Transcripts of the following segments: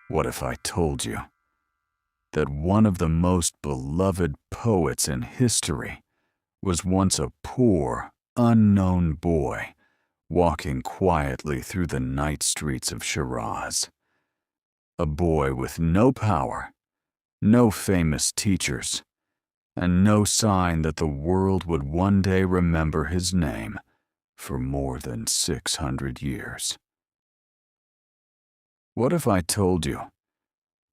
What if I told you that one of the most beloved poets in history was once a poor, unknown boy walking quietly through the night streets of Shiraz? A boy with no power, no famous teachers, and no sign that the world would one day remember his name for more than 600 years. What if I told you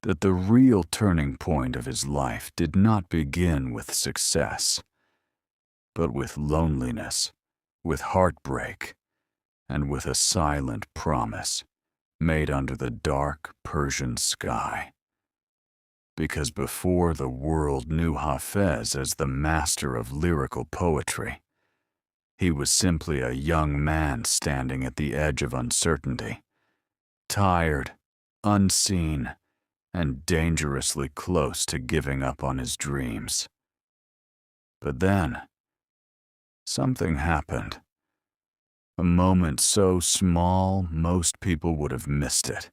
that the real turning point of his life did not begin with success, but with loneliness, with heartbreak, and with a silent promise made under the dark Persian sky? Because before the world knew Hafez as the master of lyrical poetry, he was simply a young man standing at the edge of uncertainty, tired, unseen, and dangerously close to giving up on his dreams. But then, something happened. A moment so small most people would have missed it.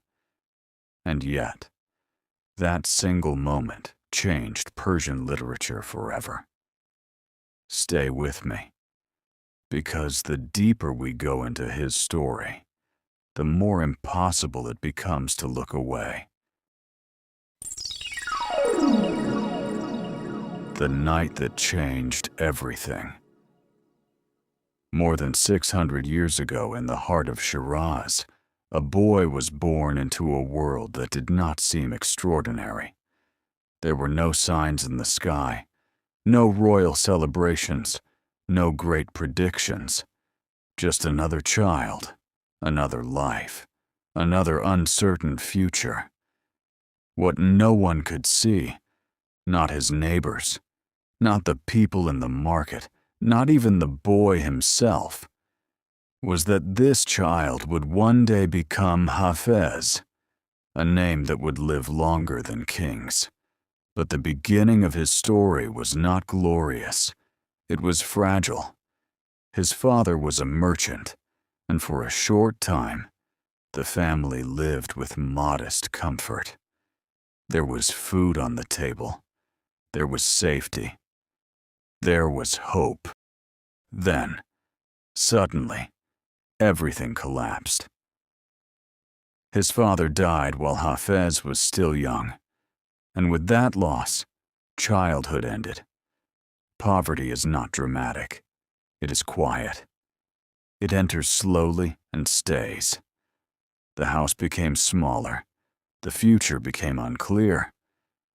And yet, that single moment changed Persian literature forever. Stay with me, because the deeper we go into his story, the more impossible it becomes to look away. The night that changed everything. More than 600 years ago, in the heart of Shiraz, a boy was born into a world that did not seem extraordinary. There were no signs in the sky, no royal celebrations, no great predictions. Just another child, another life, another uncertain future. What no one could see, not his neighbors, not the people in the market, not even the boy himself, was that this child would one day become Hafez, a name that would live longer than kings. But the beginning of his story was not glorious. It was fragile. His father was a merchant, and for a short time, the family lived with modest comfort. There was food on the table. There was safety. There was hope. Then, suddenly, everything collapsed. His father died while Hafez was still young, and with that loss, childhood ended. Poverty is not dramatic. It is quiet. It enters slowly and stays. The house became smaller. The future became unclear.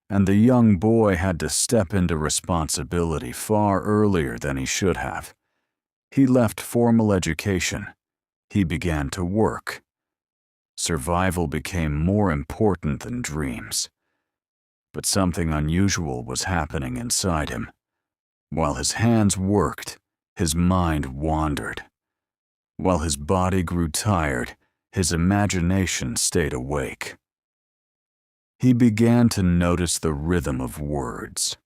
And the young boy had to step into responsibility far earlier than he should have. He left formal education. He began to work. Survival became more important than dreams. But something unusual was happening inside him. While his hands worked, his mind wandered. While his body grew tired, his imagination stayed awake. He began to notice the rhythm of words,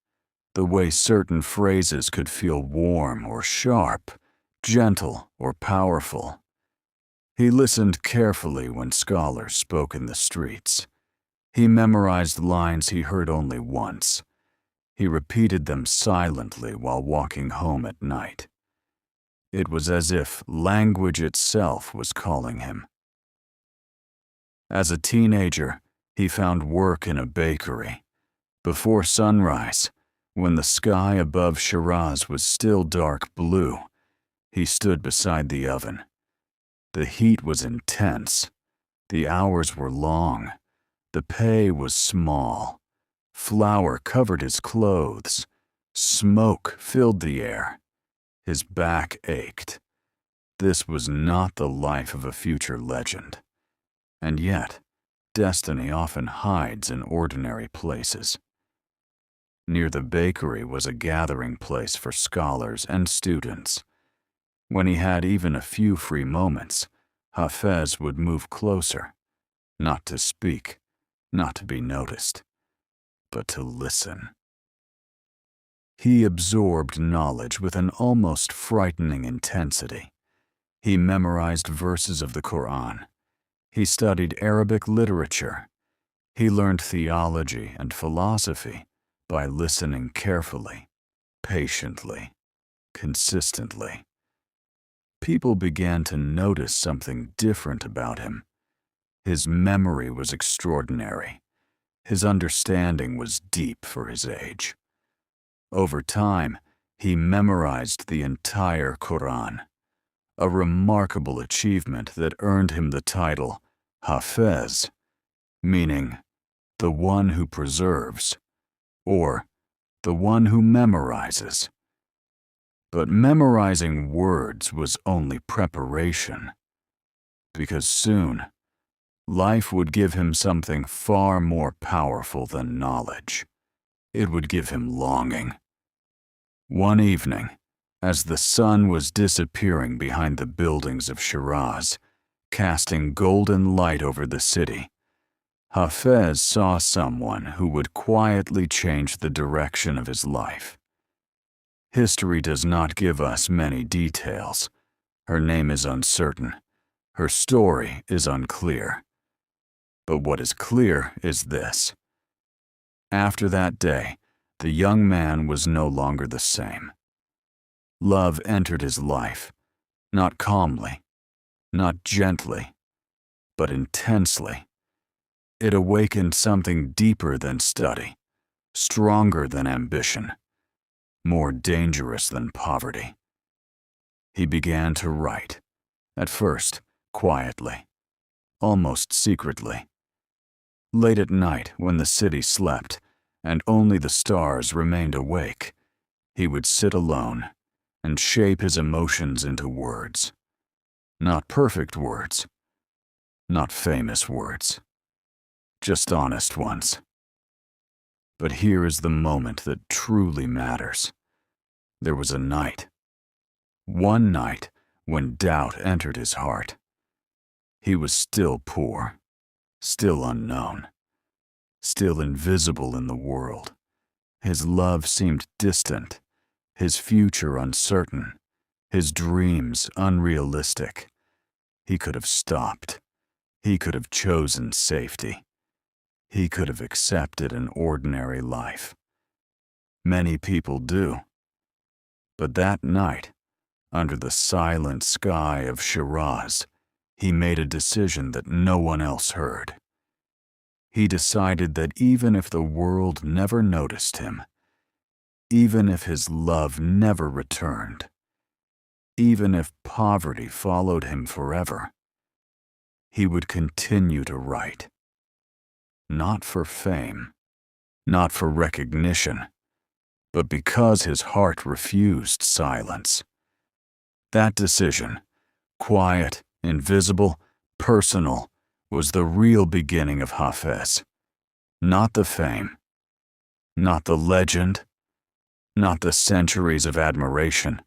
the way certain phrases could feel warm or sharp, gentle or powerful. He listened carefully when scholars spoke in the streets. He memorized lines he heard only once. He repeated them silently while walking home at night. It was as if language itself was calling him. As a teenager, he found work in a bakery. Before sunrise, when the sky above Shiraz was still dark blue, he stood beside the oven. The heat was intense. The hours were long. The pay was small. Flour covered his clothes. Smoke filled the air. His back ached. This was not the life of a future legend. And yet, destiny often hides in ordinary places. Near the bakery was a gathering place for scholars and students. When he had even a few free moments, Hafez would move closer, not to speak, not to be noticed, but to listen. He absorbed knowledge with an almost frightening intensity. He memorized verses of the Quran. He studied Arabic literature. He learned theology and philosophy by listening carefully, patiently, consistently. People began to notice something different about him. His memory was extraordinary. His understanding was deep for his age. Over time, he memorized the entire Quran, a remarkable achievement that earned him the title Hafez, meaning the one who preserves, or the one who memorizes. But memorizing words was only preparation, because soon, life would give him something far more powerful than knowledge. It would give him longing. One evening, as the sun was disappearing behind the buildings of Shiraz, casting golden light over the city, Hafez saw someone who would quietly change the direction of his life. History does not give us many details. Her name is uncertain. Her story is unclear. But what is clear is this. After that day, the young man was no longer the same. Love entered his life, not calmly, not gently, but intensely. It awakened something deeper than study, stronger than ambition, more dangerous than poverty. He began to write, at first quietly, almost secretly. Late at night, when the city slept and only the stars remained awake, he would sit alone and shape his emotions into words. Not perfect words, not famous words, just honest ones. But here is the moment that truly matters. There was a night, one night, when doubt entered his heart. He was still poor, still unknown, still invisible in the world. His love seemed distant, his future uncertain, his dreams unrealistic. He could have stopped. He could have chosen safety. He could have accepted an ordinary life. Many people do. But that night, under the silent sky of Shiraz, he made a decision that no one else heard. He decided that even if the world never noticed him, even if his love never returned, even if poverty followed him forever, he would continue to write. Not for fame, not for recognition, but because his heart refused silence. That decision, quiet, invisible, personal, was the real beginning of Hafez. Not the fame, not the legend, not the centuries of admiration,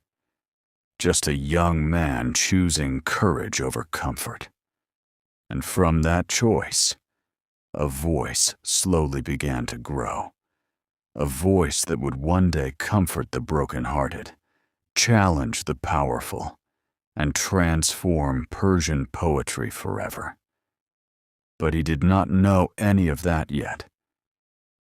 just a young man choosing courage over comfort. And from that choice, a voice slowly began to grow. A voice that would one day comfort the broken-hearted, challenge the powerful, and transform Persian poetry forever. But he did not know any of that yet.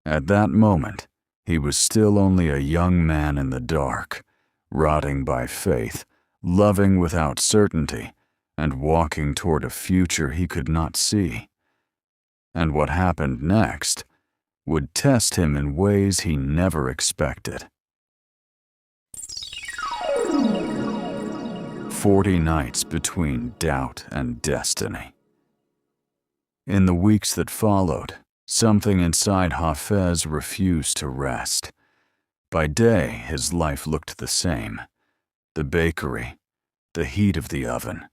At that moment, he was still only a young man in the dark, rotting by faith, loving without certainty, and walking toward a future he could not see. And what happened next would test him in ways he never expected. 40 nights between doubt and destiny. In the weeks that followed, something inside Hafez refused to rest. By day, his life looked the same. The bakery, the heat of the oven,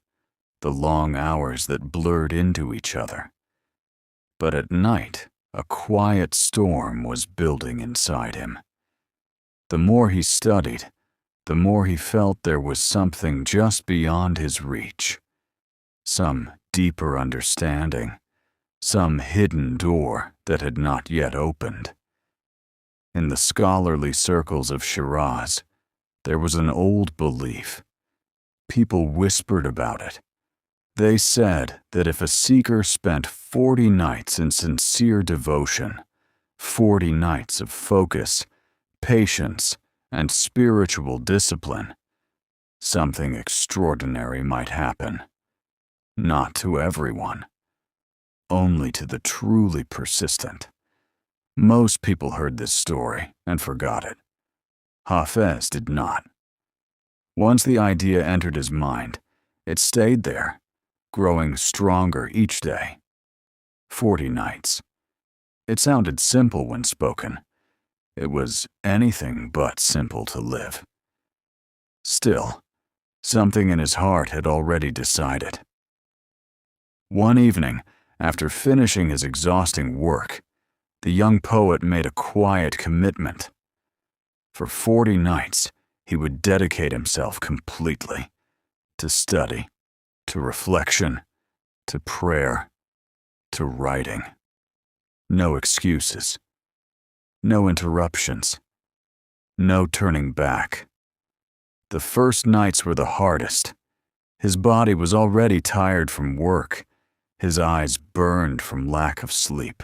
the long hours that blurred into each other. But at night, a quiet storm was building inside him. The more he studied, the more he felt there was something just beyond his reach. Some deeper understanding, some hidden door that had not yet opened. In the scholarly circles of Shiraz, there was an old belief. People whispered about it. They said that if a seeker spent 40 nights in sincere devotion, 40 nights of focus, patience, and spiritual discipline, something extraordinary might happen. Not to everyone, only to the truly persistent. Most people heard this story and forgot it. Hafez did not. Once the idea entered his mind, it stayed there, growing stronger each day. 40 nights. It sounded simple when spoken. It was anything but simple to live. Still, something in his heart had already decided. One evening, after finishing his exhausting work, the young poet made a quiet commitment. For 40 nights, he would dedicate himself completely to study, to reflection, to prayer, to writing. No excuses, no interruptions, no turning back. The first nights were the hardest. His body was already tired from work. His eyes burned from lack of sleep.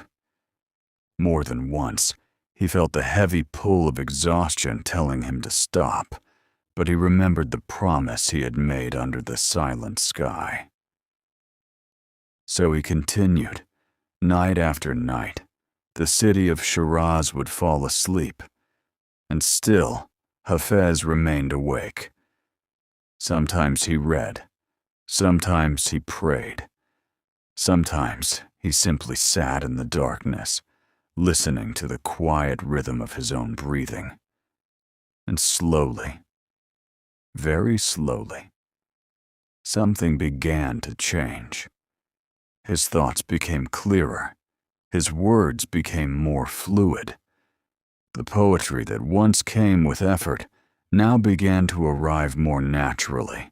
More than once, he felt the heavy pull of exhaustion telling him to stop, but he remembered the promise he had made under the silent sky. So he continued. Night after night, the city of Shiraz would fall asleep, and still Hafez remained awake. Sometimes he read, sometimes he prayed, sometimes he simply sat in the darkness, listening to the quiet rhythm of his own breathing. And slowly, very slowly, something began to change. His thoughts became clearer. His words became more fluid. The poetry that once came with effort now began to arrive more naturally,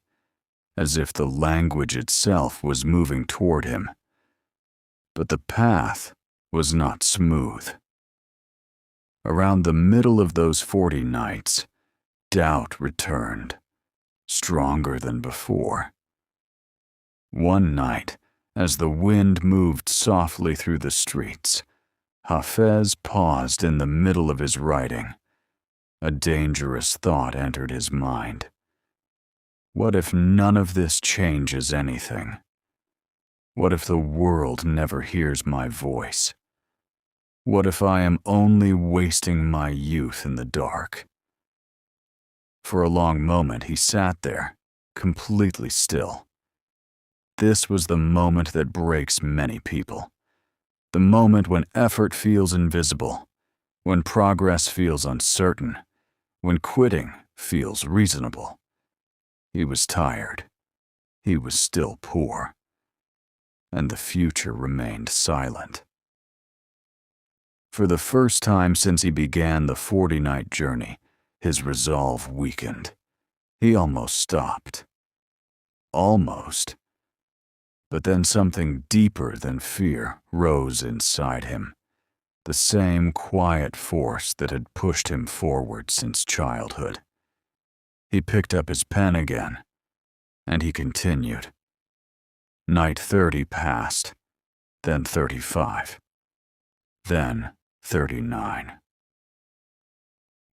as if the language itself was moving toward him. But the path was not smooth. Around the middle of those 40 nights, doubt returned, stronger than before. One night, as the wind moved softly through the streets, Hafez paused in the middle of his writing. A dangerous thought entered his mind. What if none of this changes anything? What if the world never hears my voice? What if I am only wasting my youth in the dark? For a long moment he sat there, completely still. This was the moment that breaks many people. The moment when effort feels invisible, when progress feels uncertain, when quitting feels reasonable. He was tired. He was still poor. And the future remained silent. For the first time since he began the 40-night journey, his resolve weakened. He almost stopped. Almost. But then something deeper than fear rose inside him, the same quiet force that had pushed him forward since childhood. He picked up his pen again, and he continued. Night 30 passed, then 35, then 39.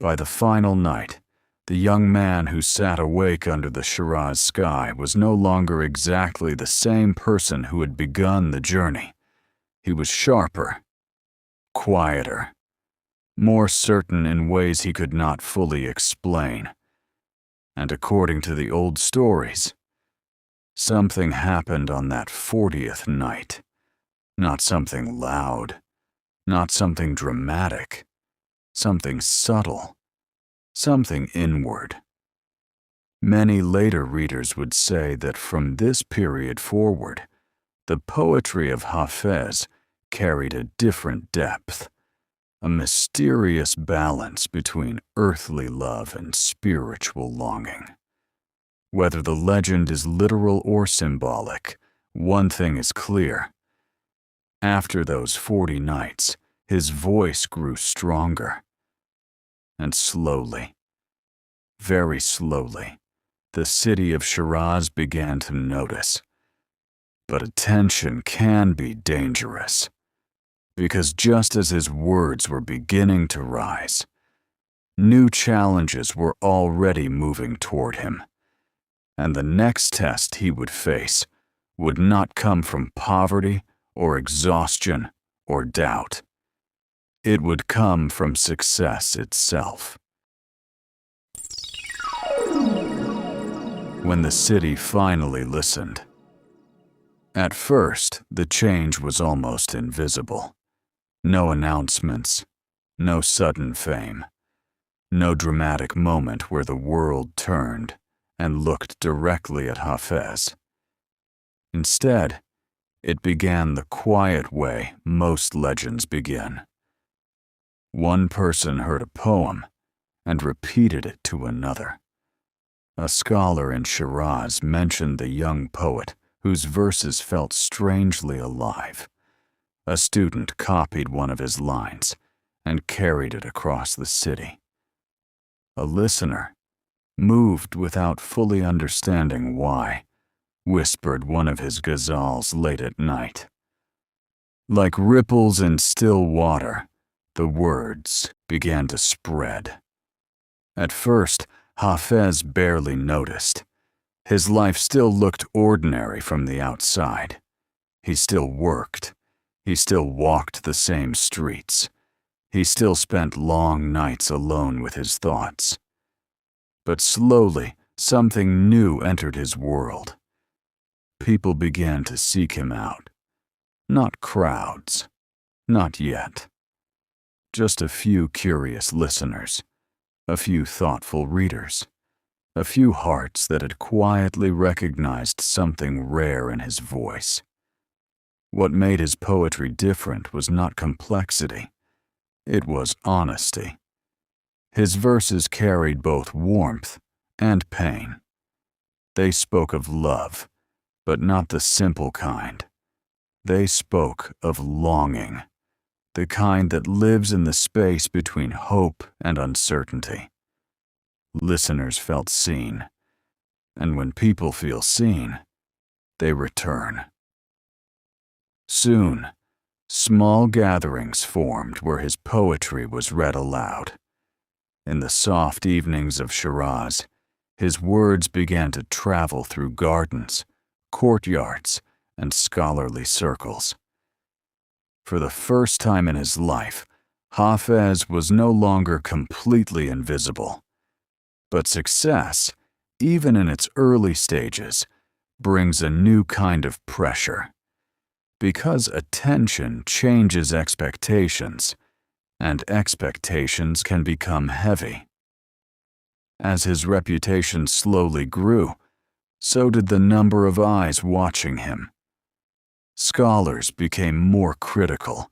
By the final night, the young man who sat awake under the Shiraz sky was no longer exactly the same person who had begun the journey. He was sharper, quieter, more certain in ways he could not fully explain. And according to the old stories, something happened on that 40th night. Not something loud, not something dramatic, something subtle. Something inward. Many later readers would say that from this period forward, the poetry of Hafez carried a different depth, a mysterious balance between earthly love and spiritual longing. Whether the legend is literal or symbolic, one thing is clear. After those 40 nights, his voice grew stronger. And slowly, very slowly, the city of Shiraz began to notice. But attention can be dangerous, because just as his words were beginning to rise, new challenges were already moving toward him, and the next test he would face would not come from poverty or exhaustion or doubt. It would come from success itself. When the city finally listened, at first, the change was almost invisible. No announcements, no sudden fame, no dramatic moment where the world turned and looked directly at Hafez. Instead, it began the quiet way most legends begin. One person heard a poem and repeated it to another. A scholar in Shiraz mentioned the young poet whose verses felt strangely alive. A student copied one of his lines and carried it across the city. A listener, moved without fully understanding why, whispered one of his ghazals late at night. Like ripples in still water, the words began to spread. At first, Hafez barely noticed. His life still looked ordinary from the outside. He still worked. He still walked the same streets. He still spent long nights alone with his thoughts. But slowly, something new entered his world. People began to seek him out. Not crowds. Not yet. Just a few curious listeners. A few thoughtful readers. A few hearts that had quietly recognized something rare in his voice. What made his poetry different was not complexity. It was honesty. His verses carried both warmth and pain. They spoke of love, but not the simple kind. They spoke of longing, the kind that lives in the space between hope and uncertainty. Listeners felt seen, and when people feel seen, they return. Soon, small gatherings formed where his poetry was read aloud. In the soft evenings of Shiraz, his words began to travel through gardens, courtyards, and scholarly circles. For the first time in his life, Hafez was no longer completely invisible. But success, even in its early stages, brings a new kind of pressure. Because attention changes expectations, and expectations can become heavy. As his reputation slowly grew, so did the number of eyes watching him. Scholars became more critical.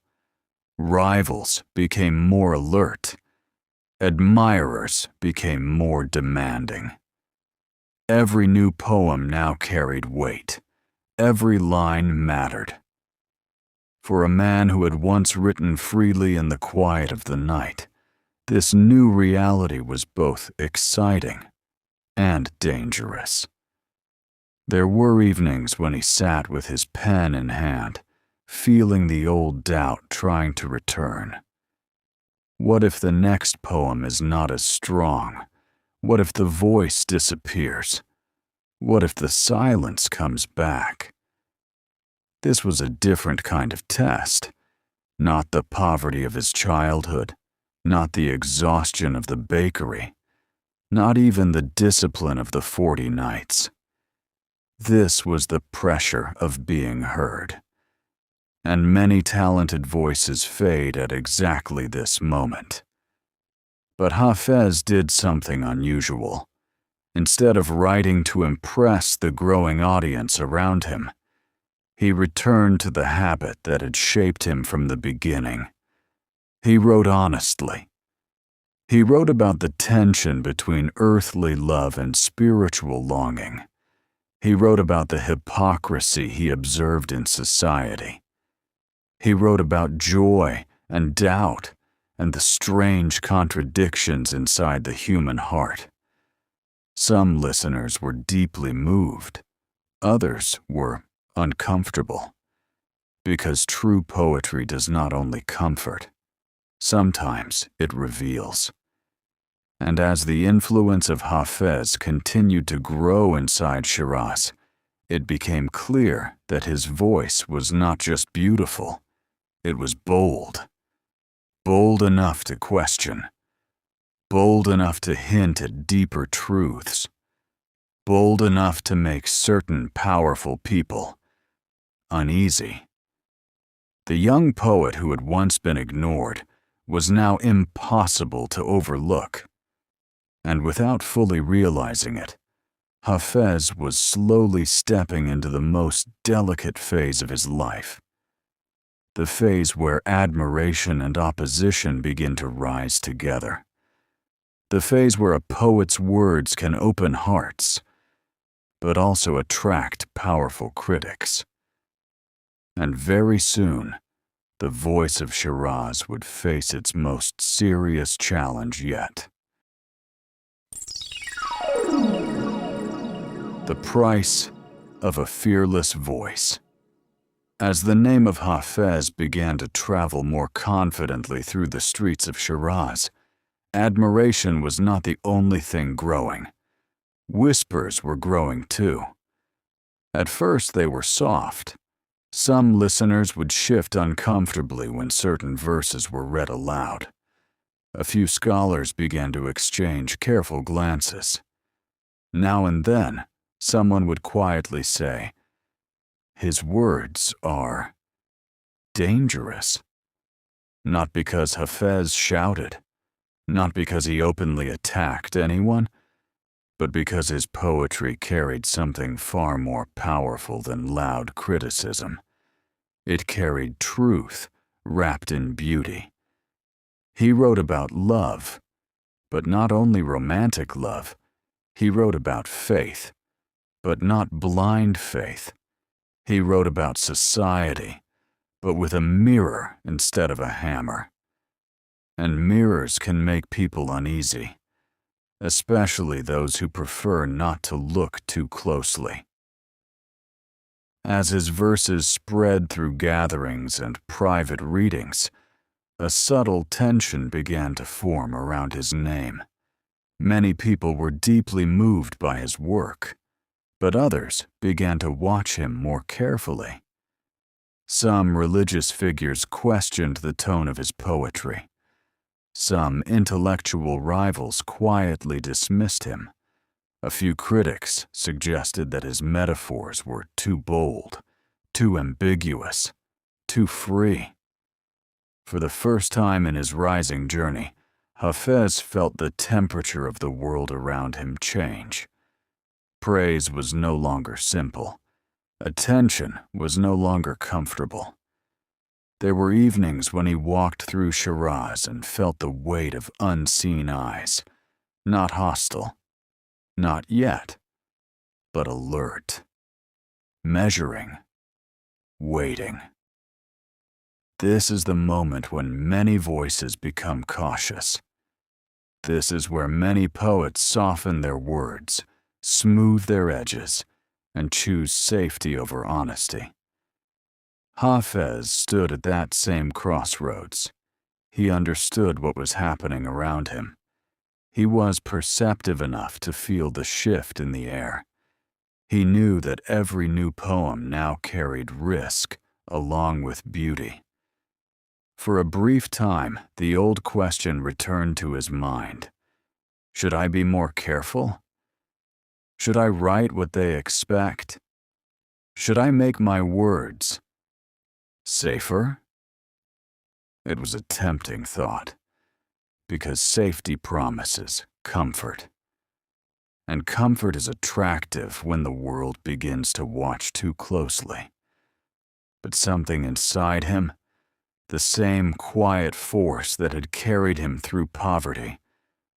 Rivals became more alert. Admirers became more demanding. Every new poem now carried weight. Every line mattered. For a man who had once written freely in the quiet of the night, this new reality was both exciting and dangerous. There were evenings when he sat with his pen in hand, feeling the old doubt trying to return. What if the next poem is not as strong? What if the voice disappears? What if the silence comes back? This was a different kind of test. Not the poverty of his childhood, not the exhaustion of the bakery, not even the discipline of the 40 nights. This was the pressure of being heard. And many talented voices fade at exactly this moment. But Hafez did something unusual. Instead of writing to impress the growing audience around him, he returned to the habit that had shaped him from the beginning. He wrote honestly. He wrote about the tension between earthly love and spiritual longing. He wrote about the hypocrisy he observed in society. He wrote about joy and doubt and the strange contradictions inside the human heart. Some listeners were deeply moved. Others were uncomfortable. Because true poetry does not only comfort, sometimes it reveals. And as the influence of Hafez continued to grow inside Shiraz, it became clear that his voice was not just beautiful, it was bold. Bold enough to question. Bold enough to hint at deeper truths. Bold enough to make certain powerful people uneasy. The young poet who had once been ignored was now impossible to overlook. And without fully realizing it, Hafez was slowly stepping into the most delicate phase of his life. The phase where admiration and opposition begin to rise together. The phase where a poet's words can open hearts, but also attract powerful critics. And very soon, the voice of Shiraz would face its most serious challenge yet. The price of a fearless voice. As the name of Hafez began to travel more confidently through the streets of Shiraz, admiration was not the only thing growing. Whispers were growing too. At first they were soft. Some listeners would shift uncomfortably when certain verses were read aloud. A few scholars began to exchange careful glances. Now and then, someone would quietly say, "His words are dangerous." Not because Hafez shouted, not because he openly attacked anyone, but because his poetry carried something far more powerful than loud criticism. It carried truth wrapped in beauty. He wrote about love, but not only romantic love. He wrote about faith, but not blind faith. He wrote about society, but with a mirror instead of a hammer. And mirrors can make people uneasy, especially those who prefer not to look too closely. As his verses spread through gatherings and private readings, a subtle tension began to form around his name. Many people were deeply moved by his work, but others began to watch him more carefully. Some religious figures questioned the tone of his poetry. Some intellectual rivals quietly dismissed him. A few critics suggested that his metaphors were too bold, too ambiguous, too free. For the first time in his rising journey, Hafez felt the temperature of the world around him change. Praise was no longer simple. Attention was no longer comfortable. There were evenings when he walked through Shiraz and felt the weight of unseen eyes, not hostile, not yet, but alert, measuring, waiting. This is the moment when many voices become cautious. This is where many poets soften their words, smooth their edges, and choose safety over honesty. Hafez stood at that same crossroads. He understood what was happening around him. He was perceptive enough to feel the shift in the air. He knew that every new poem now carried risk along with beauty. For a brief time, the old question returned to his mind. Should I be more careful? Should I write what they expect? Should I make my words safer? It was a tempting thought, because safety promises comfort. And comfort is attractive when the world begins to watch too closely. But something inside him, the same quiet force that had carried him through poverty,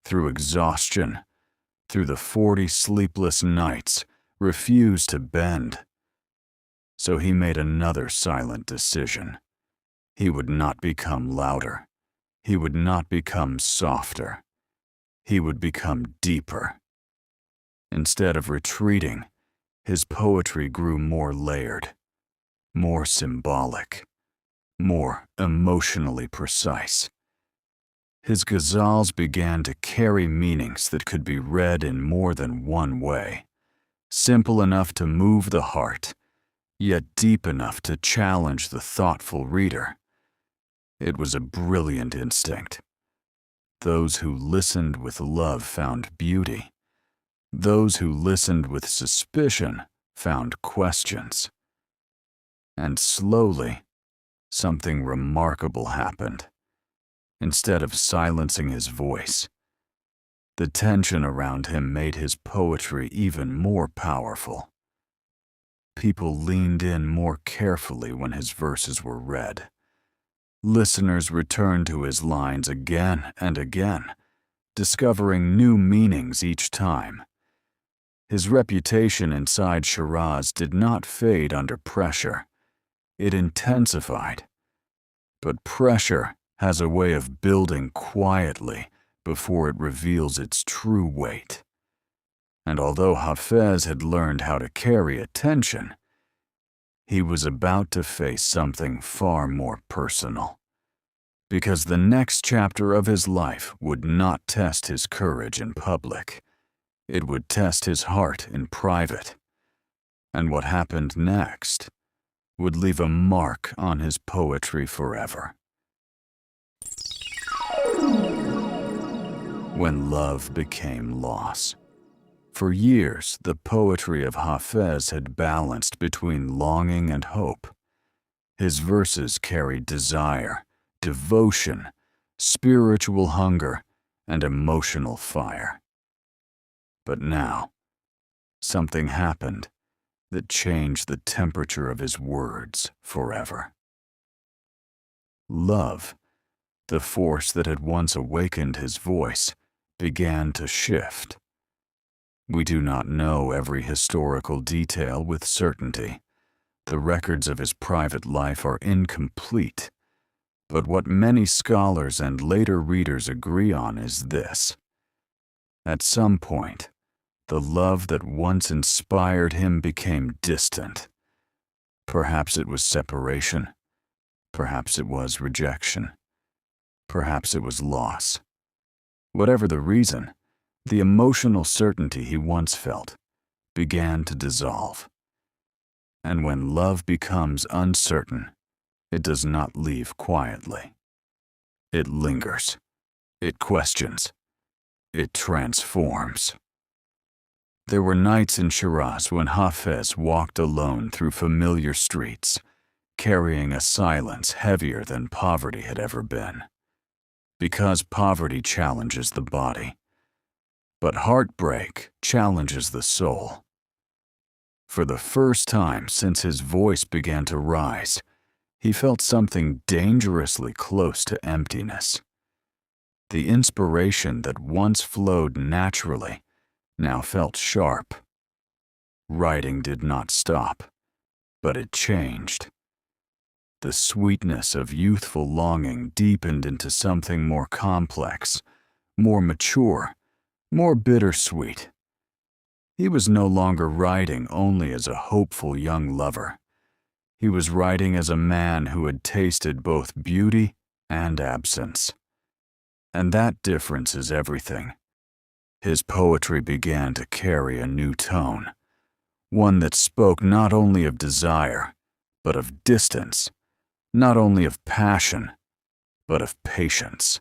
through exhaustion, through the 40 sleepless nights, refused to bend. So he made another silent decision. He would not become louder. He would not become softer. He would become deeper. Instead of retreating, his poetry grew more layered, more symbolic, more emotionally precise. His ghazals began to carry meanings that could be read in more than one way, simple enough to move the heart, yet deep enough to challenge the thoughtful reader. It was a brilliant instinct. Those who listened with love found beauty. Those who listened with suspicion found questions. And slowly, something remarkable happened. Instead of silencing his voice, the tension around him made his poetry even more powerful. People leaned in more carefully when his verses were read. Listeners returned to his lines again and again, discovering new meanings each time. His reputation inside Shiraz did not fade under pressure. It intensified. But pressure has a way of building quietly before it reveals its true weight. And although Hafez had learned how to carry attention, he was about to face something far more personal. Because the next chapter of his life would not test his courage in public. It would test his heart in private. And what happened next would leave a mark on his poetry forever. When love became loss. For years, the poetry of Hafez had balanced between longing and hope. His verses carried desire, devotion, spiritual hunger, and emotional fire. But now, something happened that changed the temperature of his words forever. Love, the force that had once awakened his voice, began to shift. We do not know every historical detail with certainty. The records of his private life are incomplete. But what many scholars and later readers agree on is this. At some point, the love that once inspired him became distant. Perhaps it was separation. Perhaps it was rejection. Perhaps it was loss. Whatever the reason, the emotional certainty he once felt began to dissolve. And when love becomes uncertain, it does not leave quietly. It lingers. It questions. It transforms. There were nights in Shiraz when Hafez walked alone through familiar streets, carrying a silence heavier than poverty had ever been. Because poverty challenges the body, but heartbreak challenges the soul. For the first time since his voice began to rise, he felt something dangerously close to emptiness. The inspiration that once flowed naturally now felt sharp. Writing did not stop, but it changed. The sweetness of youthful longing deepened into something more complex, more mature, more bittersweet. He was no longer writing only as a hopeful young lover. He was writing as a man who had tasted both beauty and absence. And that difference is everything. His poetry began to carry a new tone, one that spoke not only of desire, but of distance, not only of passion, but of patience.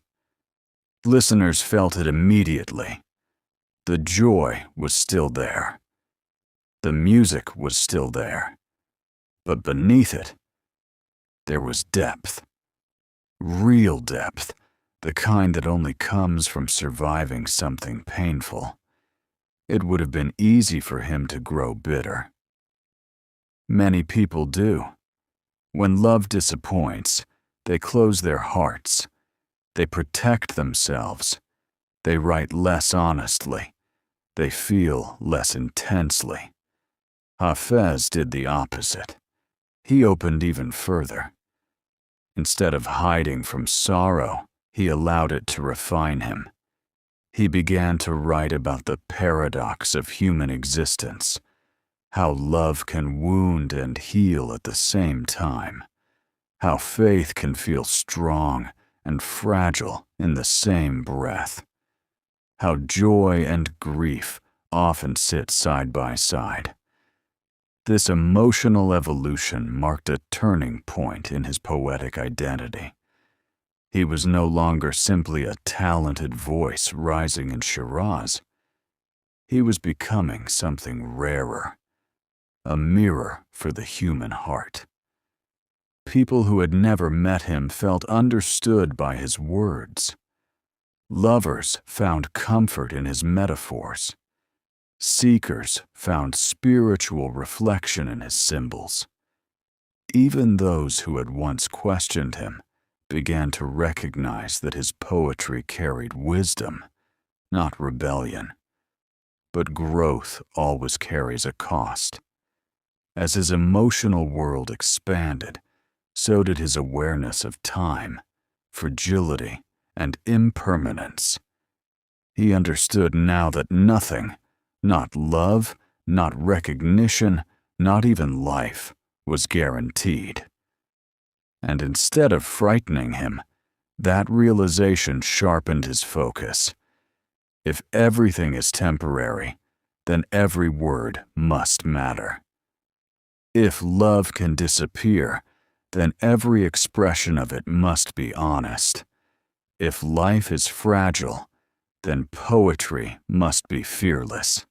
Listeners felt it immediately. The joy was still there. The music was still there. But beneath it, there was depth. Real depth, the kind that only comes from surviving something painful. It would have been easy for him to grow bitter. Many people do. When love disappoints, they close their hearts. They protect themselves. They write less honestly. They feel less intensely. Hafez did the opposite. He opened even further. Instead of hiding from sorrow, he allowed it to refine him. He began to write about the paradox of human existence, how love can wound and heal at the same time, how faith can feel strong and fragile in the same breath, how joy and grief often sit side by side. This emotional evolution marked a turning point in his poetic identity. He was no longer simply a talented voice rising in Shiraz. He was becoming something rarer, a mirror for the human heart. People who had never met him felt understood by his words. Lovers found comfort in his metaphors. Seekers found spiritual reflection in his symbols. Even those who had once questioned him began to recognize that his poetry carried wisdom, not rebellion. But growth always carries a cost. As his emotional world expanded, so did his awareness of time, fragility, and impermanence. He understood now that nothing, not love, not recognition, not even life, was guaranteed. And instead of frightening him, that realization sharpened his focus. If everything is temporary, then every word must matter. If love can disappear, then every expression of it must be honest. If life is fragile, then poetry must be fearless.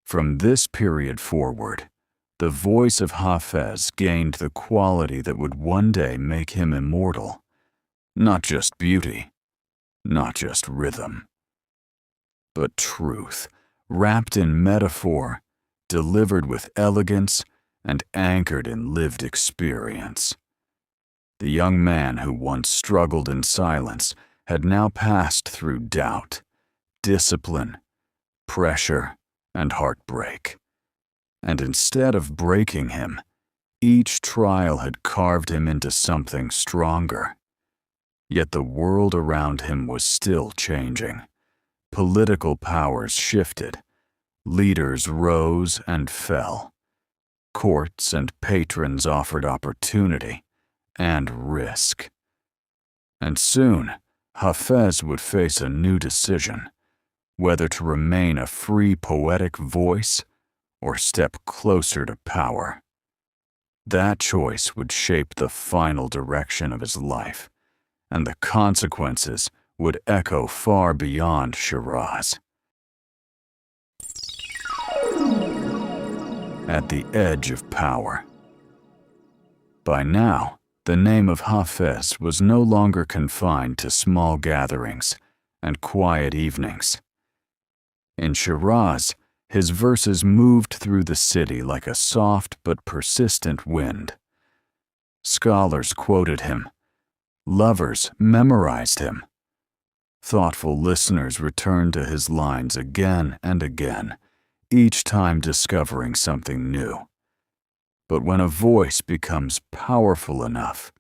From this period forward, the voice of Hafez gained the quality that would one day make him immortal. Not just beauty, not just rhythm, but truth, wrapped in metaphor, delivered with elegance, and anchored in lived experience. The young man who once struggled in silence had now passed through doubt, discipline, pressure, and heartbreak. And instead of breaking him, each trial had carved him into something stronger. Yet the world around him was still changing. Political powers shifted. Leaders rose and fell. Courts and patrons offered opportunity and risk. And soon, Hafez would face a new decision, whether to remain a free poetic voice or step closer to power. That choice would shape the final direction of his life, and the consequences would echo far beyond Shiraz. At the edge of power. By now, the name of Hafez was no longer confined to small gatherings and quiet evenings. In Shiraz, his verses moved through the city like a soft but persistent wind. Scholars quoted him. Lovers memorized him. Thoughtful listeners returned to his lines again and again, each time discovering something new. But when a voice becomes powerful enough,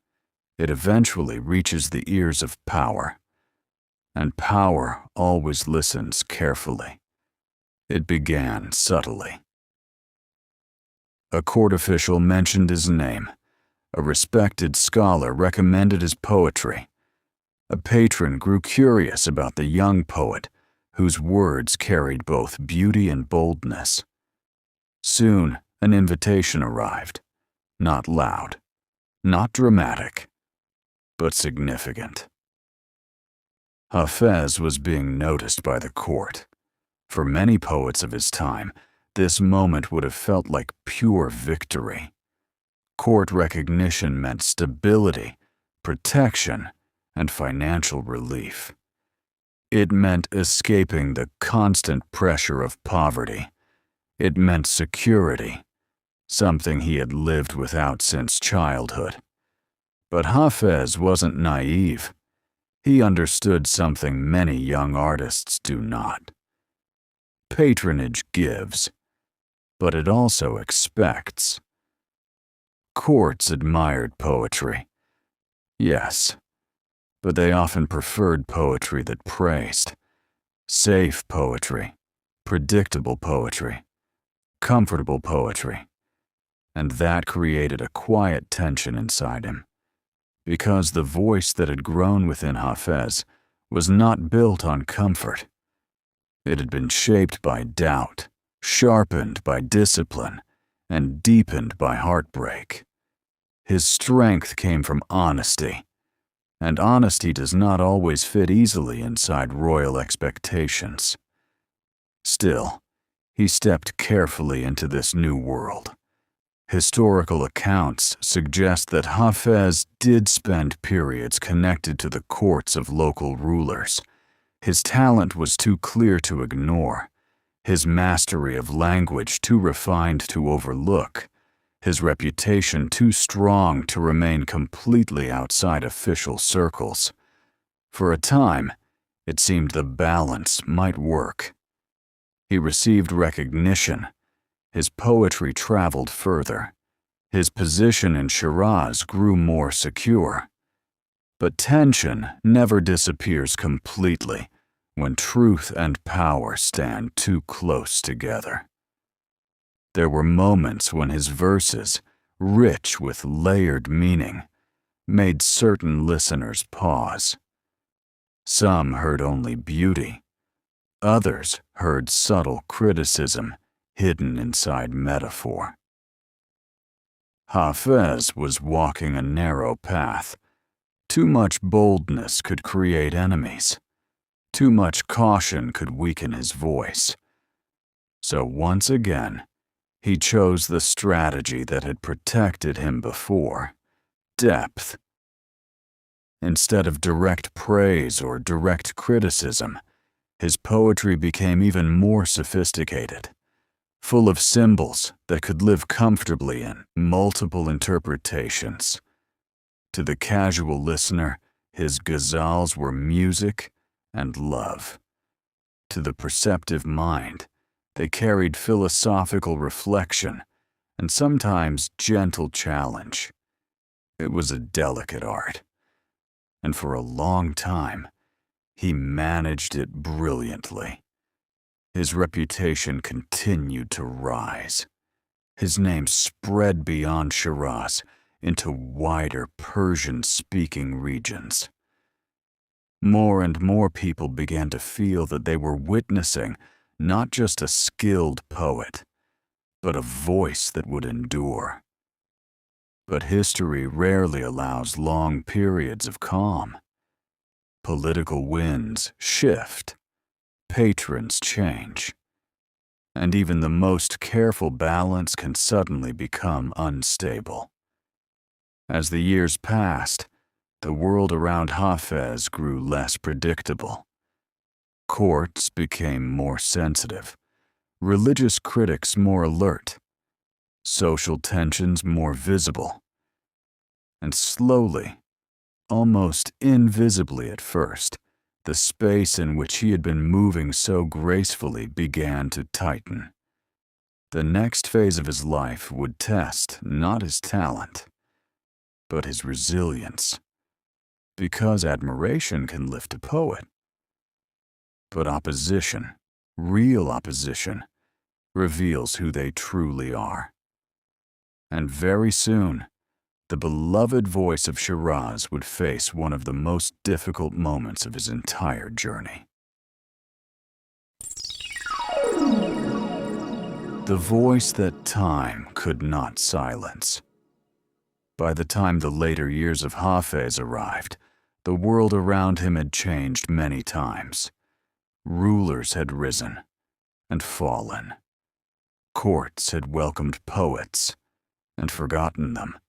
it eventually reaches the ears of power. And power always listens carefully. It began subtly. A court official mentioned his name. A respected scholar recommended his poetry. A patron grew curious about the young poet, whose words carried both beauty and boldness. Soon, an invitation arrived. Not loud, not dramatic, but significant. Hafez was being noticed by the court. For many poets of his time, this moment would have felt like pure victory. Court recognition meant stability, protection, and financial relief. It meant escaping the constant pressure of poverty. It meant security, something he had lived without since childhood. But Hafez wasn't naive. He understood something many young artists do not. Patronage gives, but it also expects. Courts admired poetry. Yes, but they often preferred poetry that praised. Safe poetry, predictable poetry, comfortable poetry, and that created a quiet tension inside him, because the voice that had grown within Hafez was not built on comfort. It had been shaped by doubt, sharpened by discipline, and deepened by heartbreak. His strength came from honesty, and honesty does not always fit easily inside royal expectations. Still, he stepped carefully into this new world. Historical accounts suggest that Hafez did spend periods connected to the courts of local rulers. His talent was too clear to ignore, his mastery of language too refined to overlook, his reputation too strong to remain completely outside official circles. For a time, it seemed the balance might work. He received recognition. His poetry traveled further. His position in Shiraz grew more secure. But tension never disappears completely when truth and power stand too close together. There were moments when his verses, rich with layered meaning, made certain listeners pause. Some heard only beauty. Others heard subtle criticism hidden inside metaphor. Hafez was walking a narrow path. Too much boldness could create enemies. Too much caution could weaken his voice. So once again, he chose the strategy that had protected him before: depth. Instead of direct praise or direct criticism, his poetry became even more sophisticated, full of symbols that could live comfortably in multiple interpretations. To the casual listener, his ghazals were music and love. To the perceptive mind, they carried philosophical reflection and sometimes gentle challenge. It was a delicate art, and for a long time, he managed it brilliantly. His reputation continued to rise. His name spread beyond Shiraz into wider Persian-speaking regions. More and more people began to feel that they were witnessing not just a skilled poet, but a voice that would endure. But history rarely allows long periods of calm. Political winds shift, patrons change, and even the most careful balance can suddenly become unstable. As the years passed, the world around Hafez grew less predictable. Courts became more sensitive, religious critics more alert, social tensions more visible, and slowly, almost invisibly at first, the space in which he had been moving so gracefully began to tighten. The next phase of his life would test not his talent, but his resilience. Because admiration can lift a poet. But opposition, real opposition, reveals who they truly are. And very soon, the beloved voice of Shiraz would face one of the most difficult moments of his entire journey. The voice that time could not silence. By the time the later years of Hafez arrived, the world around him had changed many times. Rulers had risen and fallen. Courts had welcomed poets and forgotten them.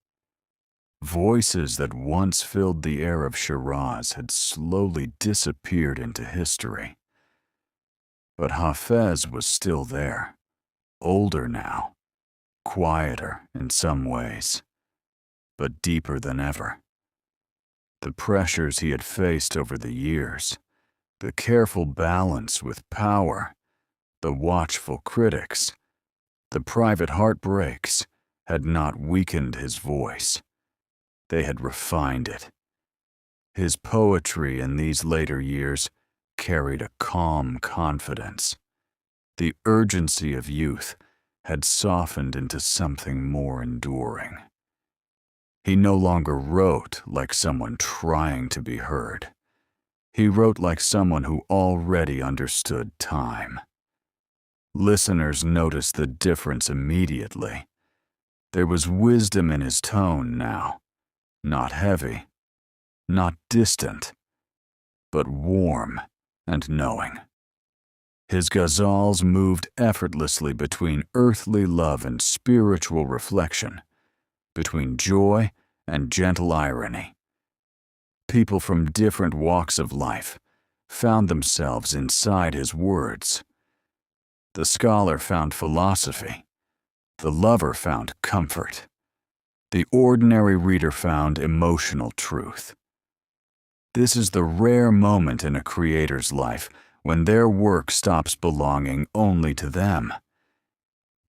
Voices that once filled the air of Shiraz had slowly disappeared into history. But Hafez was still there, older now, quieter in some ways, but deeper than ever. The pressures he had faced over the years, the careful balance with power, the watchful critics, the private heartbreaks had not weakened his voice. They had refined it. His poetry in these later years carried a calm confidence. The urgency of youth had softened into something more enduring. He no longer wrote like someone trying to be heard. He wrote like someone who already understood time. Listeners noticed the difference immediately. There was wisdom in his tone now, not heavy, not distant, but warm and knowing. His ghazals moved effortlessly between earthly love and spiritual reflection, between joy and gentle irony. People from different walks of life found themselves inside his words. The scholar found philosophy. The lover found comfort. The ordinary reader found emotional truth. This is the rare moment in a creator's life when their work stops belonging only to them.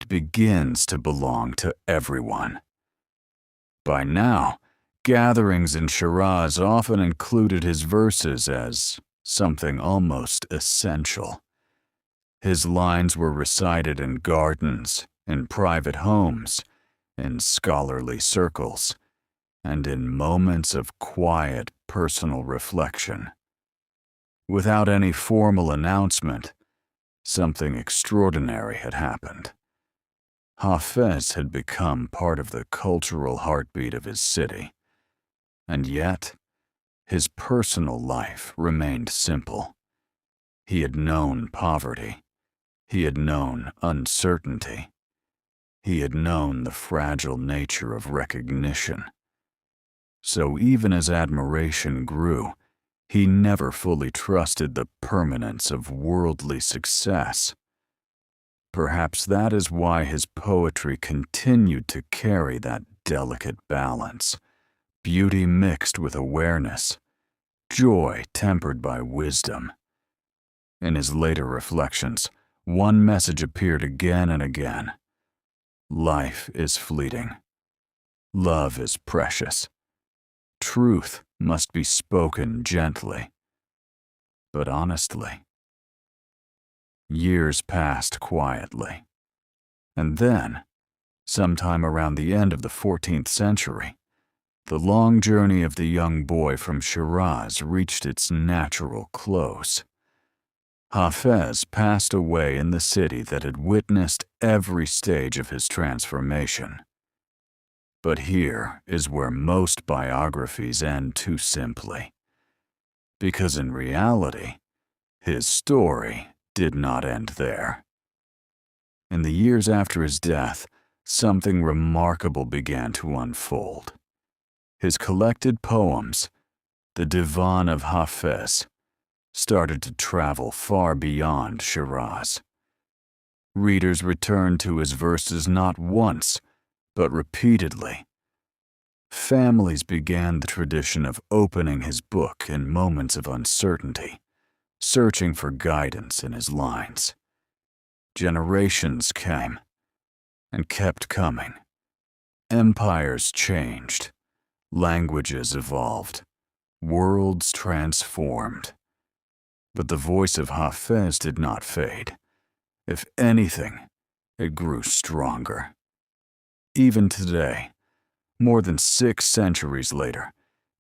It begins to belong to everyone. By now, gatherings in Shiraz often included his verses as something almost essential. His lines were recited in gardens, in private homes, in scholarly circles, and in moments of quiet personal reflection. Without any formal announcement, something extraordinary had happened. Hafez had become part of the cultural heartbeat of his city, and yet his personal life remained simple. He had known poverty. He had known uncertainty. He had known the fragile nature of recognition. So even as admiration grew, he never fully trusted the permanence of worldly success. Perhaps that is why his poetry continued to carry that delicate balance, beauty mixed with awareness, joy tempered by wisdom. In his later reflections, one message appeared again and again. Life is fleeting. Love is precious. Truth must be spoken gently, but honestly. Years passed quietly, and then, sometime around the end of the 14th century, the long journey of the young boy from Shiraz reached its natural close. Hafez passed away in the city that had witnessed every stage of his transformation. But here is where most biographies end too simply. Because in reality, his story did not end there. In the years after his death, something remarkable began to unfold. His collected poems, the Divan of Hafez, started to travel far beyond Shiraz. Readers returned to his verses not once, but repeatedly. Families began the tradition of opening his book in moments of uncertainty, searching for guidance in his lines. Generations came and kept coming. Empires changed, languages evolved, worlds transformed. But the voice of Hafez did not fade. If anything, it grew stronger. Even today, more than 6 centuries later,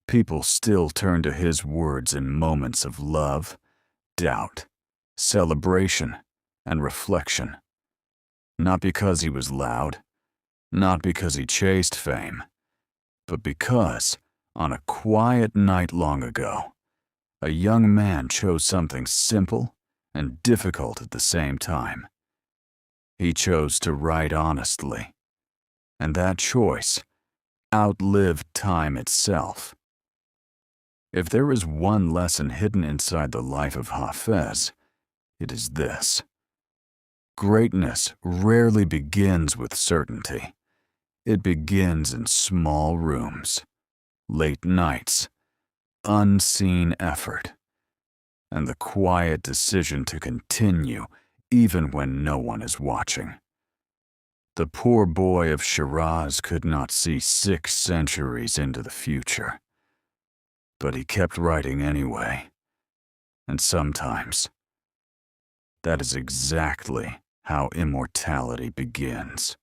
people still turn to his words in moments of love, doubt, celebration, and reflection. Not because he was loud, not because he chased fame, but because, on a quiet night long ago, a young man chose something simple and difficult at the same time. He chose to write honestly, and that choice outlived time itself. If there is one lesson hidden inside the life of Hafez, it is this. Greatness rarely begins with certainty. It begins in small rooms, late nights, unseen effort, and the quiet decision to continue even when no one is watching. The poor boy of Shiraz could not see 6 centuries into the future, but he kept writing anyway. And sometimes, that is exactly how immortality begins.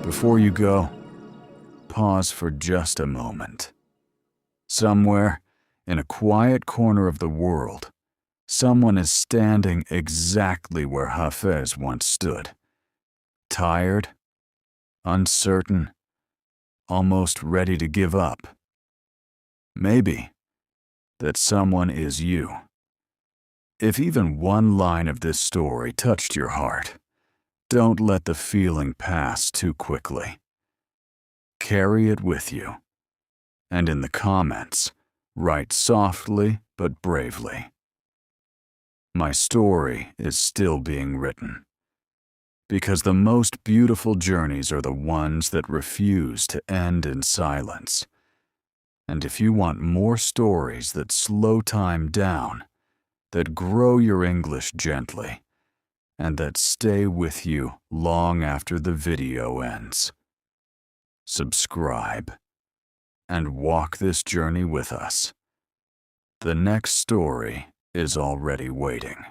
Before you go, pause for just a moment. Somewhere, in a quiet corner of the world, someone is standing exactly where Hafez once stood. Tired, uncertain, almost ready to give up. Maybe that someone is you. If even one line of this story touched your heart, don't let the feeling pass too quickly. Carry it with you, and in the comments, write softly but bravely. My story is still being written, because the most beautiful journeys are the ones that refuse to end in silence. And if you want more stories that slow time down, that grow your English gently, and that stay with you long after the video ends, subscribe and walk this journey with us. The next story is already waiting.